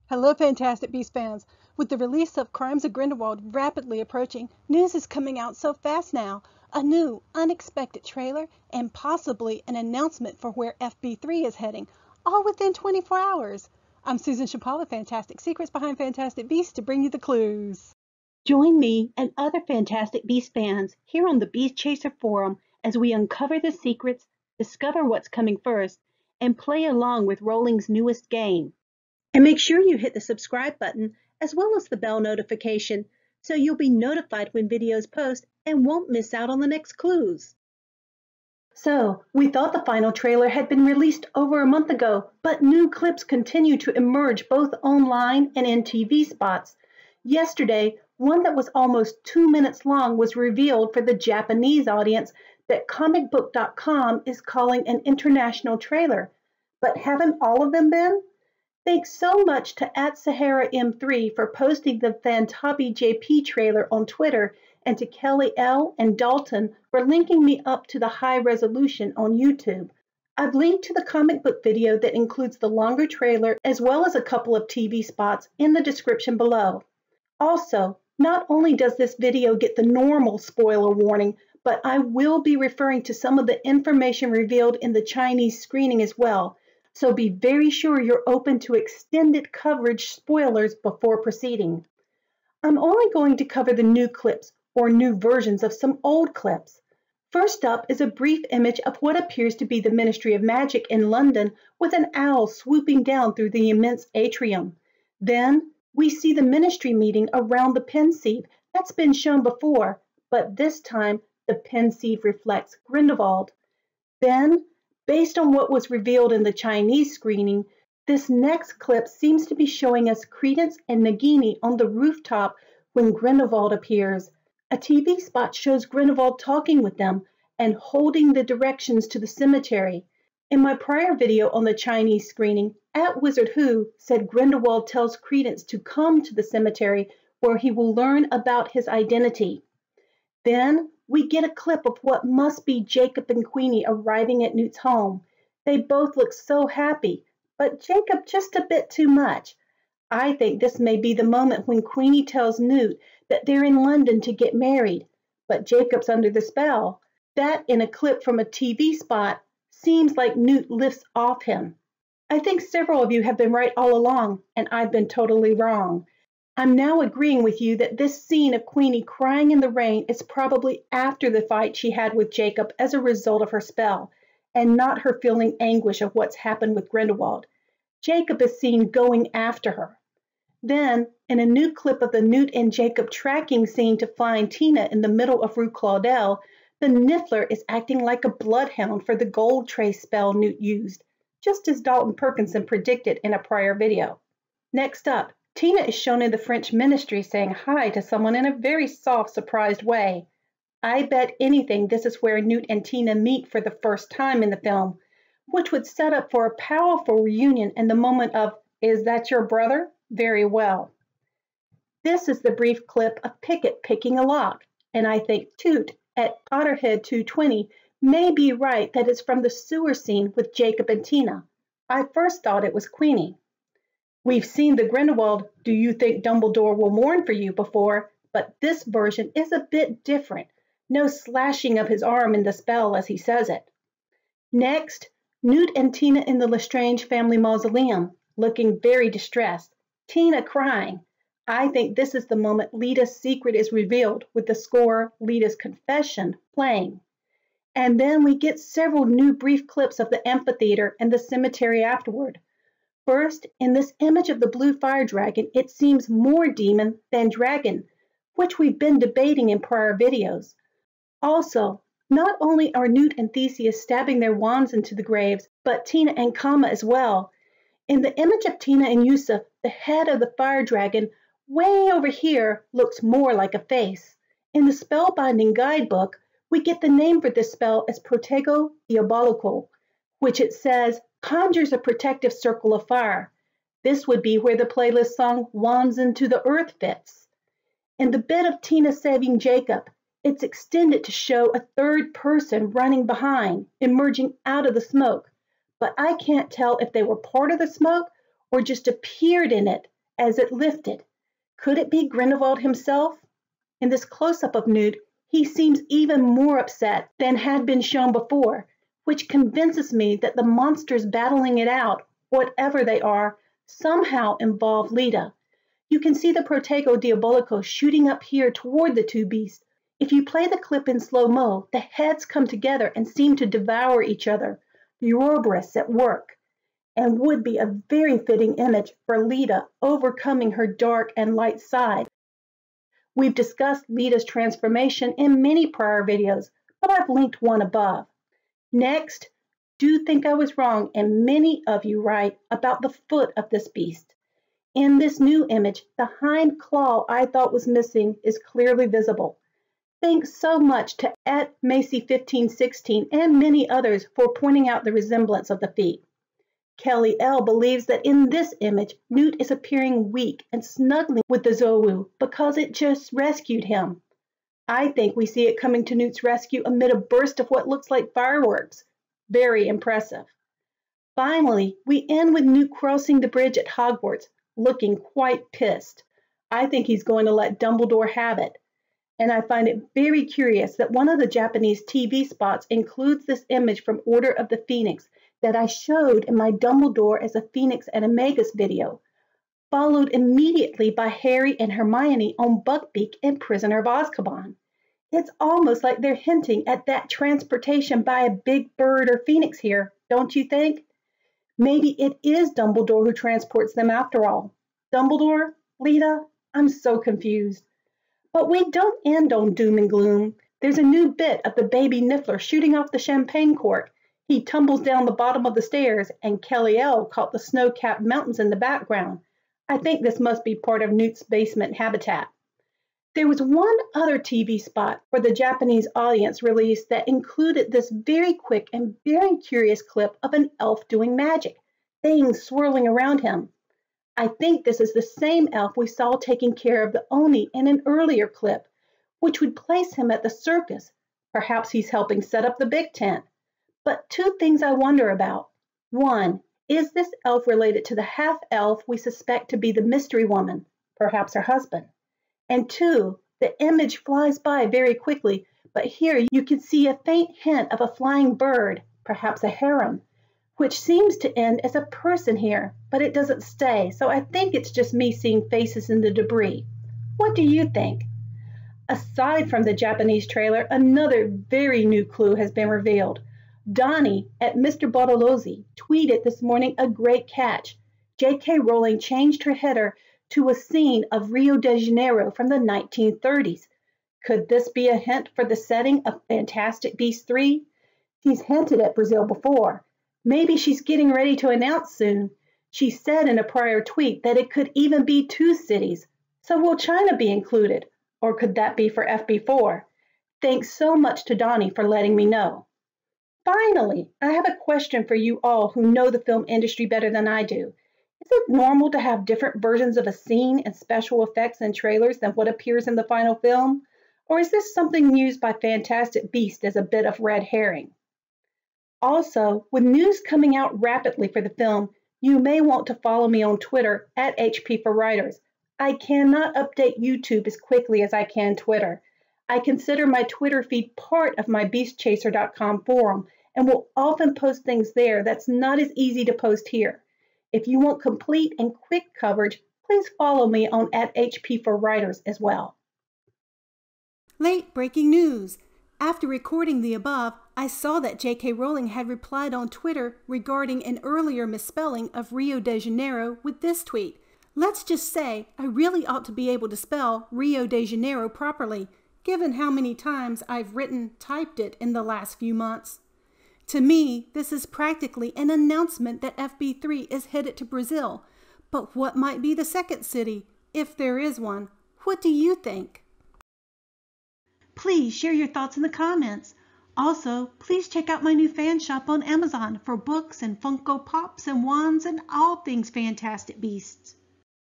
Hello, Fantastic Beasts fans! With the release of Crimes of Grindelwald rapidly approaching, news is coming out so fast now. A new, unexpected trailer and possibly an announcement for where FB3 is heading, all within 24 hours. I'm Susan Chapala, Fantastic Secrets Behind Fantastic Beasts, to bring you the clues. Join me and other Fantastic Beasts fans here on the Beast Chaser Forum as we uncover the secrets, discover what's coming first, and play along with Rowling's newest game. And make sure you hit the subscribe button as well as the bell notification so you'll be notified when videos post and won't miss out on the next clues. So, we thought the final trailer had been released over a month ago, but new clips continue to emerge both online and in TV spots. Yesterday, one that was almost 2 minutes long was revealed for the Japanese audience that comicbook.com is calling an international trailer. But haven't all of them been? Thanks so much to @SaharaM3 for posting the Fantabi JP trailer on Twitter, and to Kelly L. and Dalton for linking me up to the high resolution on YouTube. I've linked to the comic book video that includes the longer trailer as well as a couple of TV spots in the description below. Also, not only does this video get the normal spoiler warning, but I will be referring to some of the information revealed in the Chinese screening as well. So be very sure you're open to extended coverage spoilers before proceeding. I'm only going to cover the new clips or new versions of some old clips. First up is a brief image of what appears to be the Ministry of Magic in London with an owl swooping down through the immense atrium. Then we see the Ministry meeting around the Pensieve that's been shown before, but this time the Pensieve reflects Grindelwald. Then, based on what was revealed in the Chinese screening, this next clip seems to be showing us Credence and Nagini on the rooftop when Grindelwald appears. A TV spot shows Grindelwald talking with them and holding the directions to the cemetery. In my prior video on the Chinese screening, @WizardWho said Grindelwald tells Credence to come to the cemetery where he will learn about his identity. Then we get a clip of what must be Jacob and Queenie arriving at Newt's home. They both look so happy, but Jacob just a bit too much. I think this may be the moment when Queenie tells Newt that they're in London to get married, but Jacob's under the spell. That, in a clip from a TV spot, seems like Newt lifts off him. I think several of you have been right all along, and I've been totally wrong. I'm now agreeing with you that this scene of Queenie crying in the rain is probably after the fight she had with Jacob as a result of her spell, and not her feeling anguish of what's happened with Grindelwald. Jacob is seen going after her. Then, in a new clip of the Newt and Jacob tracking scene to find Tina in the middle of Rue Claudel, the Niffler is acting like a bloodhound for the gold trace spell Newt used, just as Dalton Perkinson predicted in a prior video. Next up, Tina is shown in the French ministry saying hi to someone in a very soft, surprised way. I bet anything this is where Newt and Tina meet for the first time in the film, which would set up for a powerful reunion in the moment of, "Is that your brother?" very well. This is the brief clip of Pickett picking a lock, and I think Toot at Potterhead220 may be right that it's from the sewer scene with Jacob and Tina. I first thought it was Queenie. We've seen the Grindelwald "Do you think Dumbledore will mourn for you" before, but this version is a bit different. No slashing of his arm in the spell as he says it. Next, Newt and Tina in the Lestrange family mausoleum, looking very distressed. Tina crying. I think this is the moment Lita's secret is revealed with the score Lita's Confession playing. And then we get several new brief clips of the amphitheater and the cemetery afterward. First, in this image of the blue fire dragon, it seems more demon than dragon, which we've been debating in prior videos. Also, not only are Newt and Theseus stabbing their wands into the graves, but Tina and Kama as well. In the image of Tina and Yusuf, the head of the fire dragon, way over here, looks more like a face. In the spellbinding guidebook, we get the name for this spell as Protego Diabolical, which it says conjures a protective circle of fire. This would be where the playlist song "Wands into the Earth" fits. In the bit of Tina saving Jacob, it's extended to show a third person running behind, emerging out of the smoke, but I can't tell if they were part of the smoke or just appeared in it. as it lifted. Could it be Grindelwald himself? In this close-up of Newt, he seems even more upset than had been shown before, which convinces me that the monsters battling it out, whatever they are, somehow involve Leda. You can see the Protego Diabolico shooting up here toward the two beasts. If you play the clip in slow-mo, the heads come together and seem to devour each other, the Ouroboros at work, and would be a very fitting image for Leda overcoming her dark and light side. We've discussed Leda's transformation in many prior videos, but I've linked one above. Next, do think I was wrong, and many of you write about the foot of this beast. In this new image, the hind claw I thought was missing is clearly visible. Thanks so much to @Macy1516 and many others for pointing out the resemblance of the feet. Kelly L. believes that in this image, Newt is appearing weak and snuggling with the Zowu because it just rescued him. I think we see it coming to Newt's rescue amid a burst of what looks like fireworks. Very impressive. Finally, we end with Newt crossing the bridge at Hogwarts, looking quite pissed. I think he's going to let Dumbledore have it. And I find it very curious that one of the Japanese TV spots includes this image from Order of the Phoenix that I showed in my Dumbledore as a Phoenix and a Magus video, followed immediately by Harry and Hermione on Buckbeak in Prisoner of Azkaban. It's almost like they're hinting at that transportation by a big bird or phoenix here, don't you think? Maybe it is Dumbledore who transports them after all. Dumbledore? Leda? I'm so confused. But we don't end on doom and gloom. There's a new bit of the baby Niffler shooting off the champagne cork. He tumbles down the bottom of the stairs, and Kelly L. caught the snow-capped mountains in the background. I think this must be part of Newt's basement habitat. There was one other TV spot for the Japanese audience release that included this very quick and very curious clip of an elf doing magic, things swirling around him. I think this is the same elf we saw taking care of the Oni in an earlier clip, which would place him at the circus. Perhaps he's helping set up the big tent. But two things I wonder about. One, is this elf related to the half-elf we suspect to be the mystery woman, perhaps her husband? And two, the image flies by very quickly, but here you can see a faint hint of a flying bird, perhaps a heron, which seems to end as a person here, but it doesn't stay, so I think it's just me seeing faces in the debris. What do you think? Aside from the Japanese trailer, another very new clue has been revealed. Donnie at Mr. Bartolozzi tweeted this morning a great catch. J.K. Rowling changed her header to a scene of Rio de Janeiro from the 1930s. Could this be a hint for the setting of Fantastic Beasts 3? She's hinted at Brazil before. Maybe she's getting ready to announce soon. She said in a prior tweet that it could even be 2 cities. So will China be included? Or could that be for FB4? Thanks so much to Donnie for letting me know. Finally, I have a question for you all who know the film industry better than I do. Is it normal to have different versions of a scene and special effects in trailers than what appears in the final film? Or is this something used by Fantastic Beasts as a bit of red herring? Also, with news coming out rapidly for the film, you may want to follow me on Twitter at HP4Writers. I cannot update YouTube as quickly as I can Twitter. I consider my Twitter feed part of my BeastChaser.com forum and will often post things there that's not as easy to post here. If you want complete and quick coverage, please follow me on at HP4Writers as well. Late breaking news. After recording the above, I saw that J.K. Rowling had replied on Twitter regarding an earlier misspelling of Rio de Janeiro with this tweet. Let's just say I really ought to be able to spell Rio de Janeiro properly, given how many times I've typed it in the last few months. To me, this is practically an announcement that FB3 is headed to Brazil. But what might be the second city, if there is one? What do you think? Please share your thoughts in the comments. Also, please check out my new fan shop on Amazon for books and Funko Pops and wands and all things Fantastic Beasts.